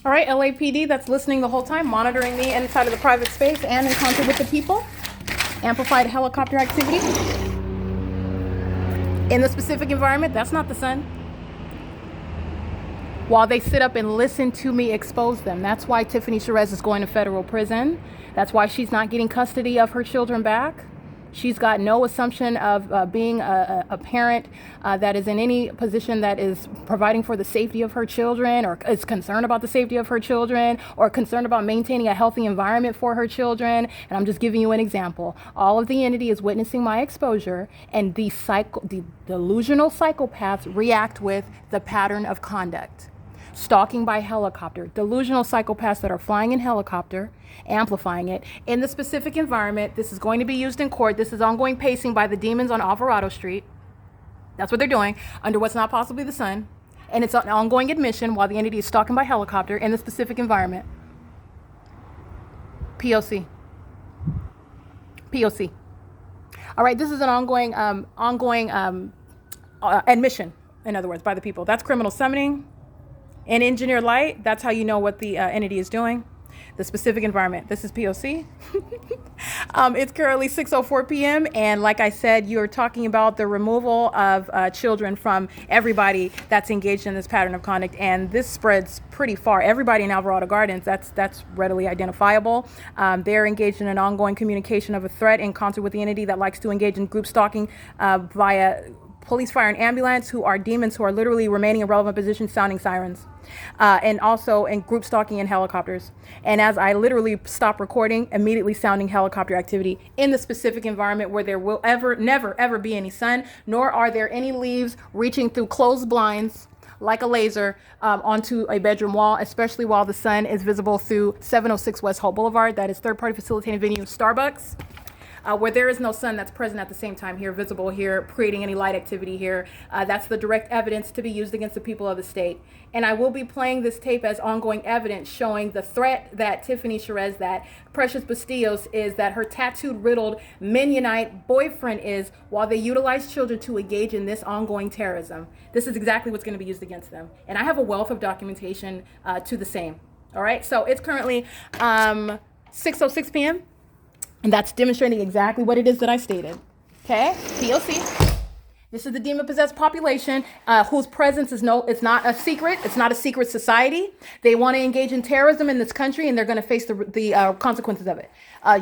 All right, LAPD, that's listening the whole time, monitoring me inside of the private space and in concert with the people. Amplified helicopter activity. In the specific environment, that's not the sun. While they sit up and listen to me expose them. That's why Tiffany Sherez is going to federal prison. That's why she's not getting custody of her children back. She's got no assumption of being a parent that is in any position that is providing for the safety of her children, or is concerned about the safety of her children, or concerned about maintaining a healthy environment for her children. And I'm just giving you an example. All of the entity is witnessing my exposure, and the delusional psychopaths react with the pattern of conduct. Stalking by helicopter, delusional psychopaths that are flying in helicopter, amplifying it in the specific environment. This is going to be used in court. This is ongoing pacing by the demons on Alvarado Street. That's what they're doing under what's not possibly the sun. And it's an ongoing admission while the entity is stalking by helicopter in the specific environment. P.O.C. P.O.C. All right, this is an ongoing admission, in other words, by the people. That's criminal summoning. In engineered light, that's how you know what the entity is doing. The specific environment. This is P.O.C. It's currently 6:04 p.m. And like I said, you're talking about the removal of children from everybody that's engaged in this pattern of conduct. And this spreads pretty far. Everybody in Alvarado Gardens, that's readily identifiable. They're engaged in an ongoing communication of a threat in concert with the entity that likes to engage in group stalking via police, fire, and ambulance, who are demons who are literally remaining in relevant positions sounding sirens. And also in group stalking in helicopters. And as I literally stop recording, immediately sounding helicopter activity in the specific environment where there will never, ever be any sun, nor are there any leaves reaching through closed blinds like a laser onto a bedroom wall, especially while the sun is visible through 706 West Holt Boulevard. That is third-party facilitating venue Starbucks. Where there is no sun that's present at the same time here, visible here, creating any light activity here. That's the direct evidence to be used against the people of the state. And I will be playing this tape as ongoing evidence showing the threat that Tiffany Sherez, that Precious Bastillos is, that her tattooed, riddled Mennonite boyfriend is, while they utilize children to engage in this ongoing terrorism. This is exactly what's going to be used against them. And I have a wealth of documentation to the same. All right, so it's currently 6:06 p.m. And that's demonstrating exactly what it is that I stated. Okay, P.O.C. This is the demon-possessed population whose presence is it's not a secret. It's not a secret society. They want to engage in terrorism in this country, and they're going to face the consequences of it.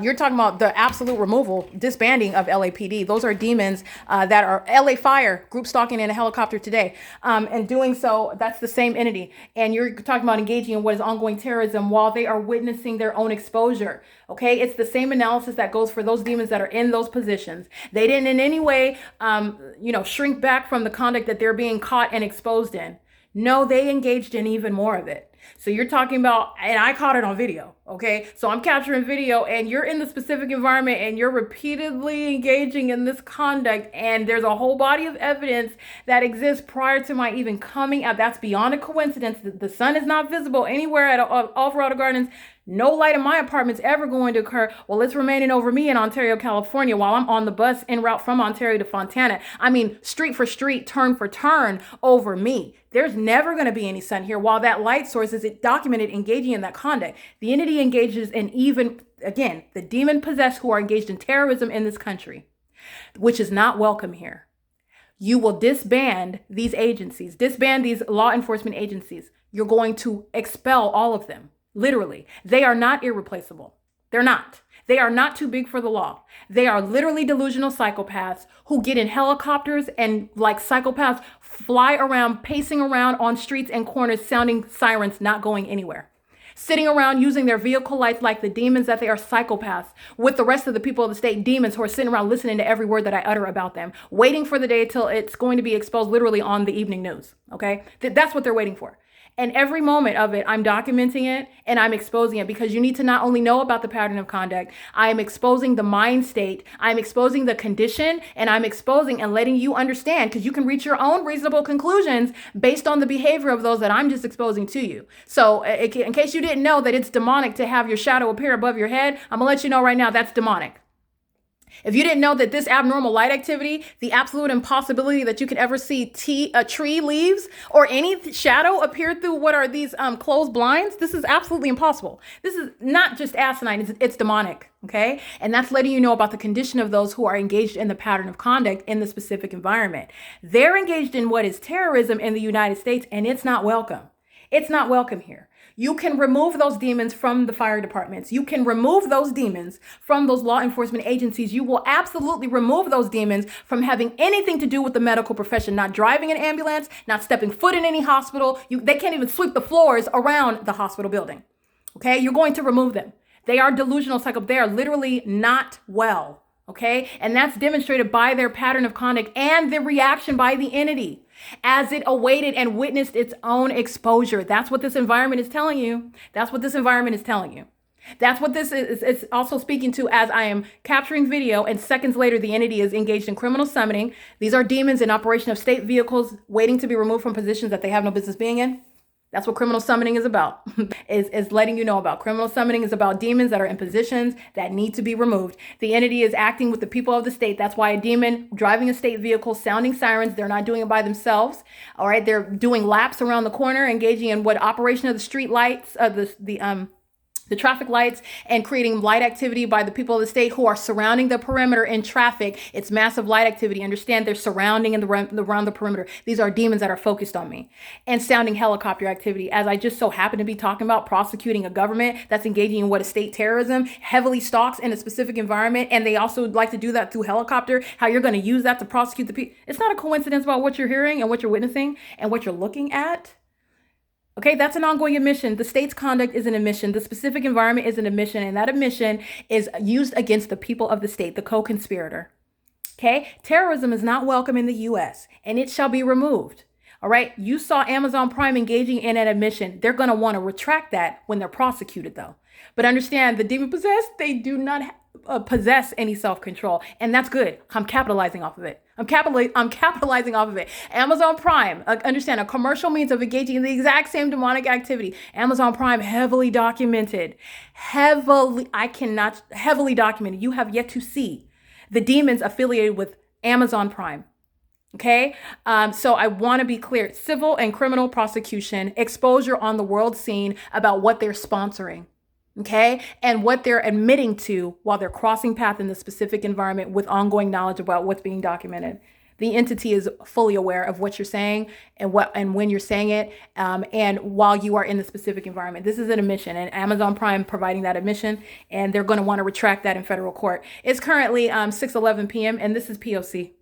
You're talking about the absolute removal, disbanding of LAPD. Those are demons that are LA Fire, group stalking in a helicopter today. And doing so, that's the same entity. And you're talking about engaging in what is ongoing terrorism while they are witnessing their own exposure. Okay, it's the same analysis that goes for those demons that are in those positions. They didn't in any way, shrink back from the conduct that they're being caught and exposed in. No, they engaged in even more of it. So you're talking about, and I caught it on video, okay? So I'm capturing video, and you're in the specific environment, and you're repeatedly engaging in this conduct, and there's a whole body of evidence that exists prior to my even coming out. That's beyond a coincidence. The sun is not visible anywhere at Alvarado Gardens. No light in my apartment is ever going to occur. Well, it's remaining over me in Ontario, California, while I'm on the bus en route from Ontario to Fontana. I mean, street for street, turn for turn over me. There's never going to be any sun here while that light source is documented engaging in that conduct. The entity engages in even, again, the demon possessed who are engaged in terrorism in this country, which is not welcome here. You will disband these agencies, disband these law enforcement agencies. You're going to expel all of them. Literally, they are not irreplaceable. They're not. They are not too big for the law. They are literally delusional psychopaths who get in helicopters and, like psychopaths, fly around, pacing around on streets and corners, sounding sirens, not going anywhere. Sitting around using their vehicle lights like the demons that they are, psychopaths, with the rest of the people of the state, demons who are sitting around listening to every word that I utter about them, waiting for the day till it's going to be exposed literally on the evening news. Okay? That's what they're waiting for. And every moment of it, I'm documenting it and I'm exposing it, because you need to not only know about the pattern of conduct, I am exposing the mind state, I'm exposing the condition, and I'm exposing and letting you understand, because you can reach your own reasonable conclusions based on the behavior of those that I'm just exposing to you. So in case you didn't know that it's demonic to have your shadow appear above your head, I'm gonna let you know right now that's demonic. If you didn't know that this abnormal light activity, the absolute impossibility that you could ever see a tree leaves or any shadow appear through what are these closed blinds, this is absolutely impossible. This is not just asinine, it's demonic, okay? And that's letting you know about the condition of those who are engaged in the pattern of conduct in the specific environment. They're engaged in what is terrorism in the United States, and it's not welcome. It's not welcome here. You can remove those demons from the fire departments. You can remove those demons from those law enforcement agencies. You will absolutely remove those demons from having anything to do with the medical profession, not driving an ambulance, not stepping foot in any hospital. They can't even sweep the floors around the hospital building. Okay, you're going to remove them. They are delusional psycho. They are literally not well. Okay, and that's demonstrated by their pattern of conduct and the reaction by the entity as it awaited and witnessed its own exposure. That's what this environment is telling you. That's what this environment is telling you. That's what this is. It's also speaking to as I am capturing video and seconds later, the entity is engaged in criminal summoning. These are demons in operation of state vehicles waiting to be removed from positions that they have no business being in. That's what criminal summoning is about, is letting you know about. Criminal summoning is about demons that are in positions that need to be removed. The entity is acting with the people of the state. That's why a demon driving a state vehicle, sounding sirens, they're not doing it by themselves. All right, they're doing laps around the corner, engaging in what operation of the street lights, the traffic lights, and creating light activity by the people of the state who are surrounding the perimeter in traffic. It's massive light activity. Understand they're surrounding around the perimeter. These are demons that are focused on me. And sounding helicopter activity, as I just so happen to be talking about prosecuting a government that's engaging in what is state terrorism, heavily stalks in a specific environment, and they also like to do that through helicopter, how you're going to use that to prosecute the people. It's not a coincidence about what you're hearing and what you're witnessing and what you're looking at. Okay, that's an ongoing admission. The state's conduct is an admission. The specific environment is an admission, and that admission is used against the people of the state, the co-conspirator. Okay, terrorism is not welcome in the U.S., and it shall be removed. All right, you saw Amazon Prime engaging in an admission. They're going to want to retract that when they're prosecuted, though. But understand, the demon possessed, they do not possess any self-control, and that's good. I'm capitalizing off of it. I'm capitalizing off of it. Amazon Prime, understand, a commercial means of engaging in the exact same demonic activity. Amazon Prime, heavily documented. Heavily documented. You have yet to see the demons affiliated with Amazon Prime. Okay, so I want to be clear. Civil and criminal prosecution, exposure on the world scene about what they're sponsoring. Okay, and what they're admitting to while they're crossing path in the specific environment with ongoing knowledge about what's being documented. The entity is fully aware of what you're saying and when you're saying it, and while you are in the specific environment. This is an admission, and Amazon Prime providing that admission, and they're going to want to retract that in federal court. It's currently 6:11 p.m. and this is P.O.C.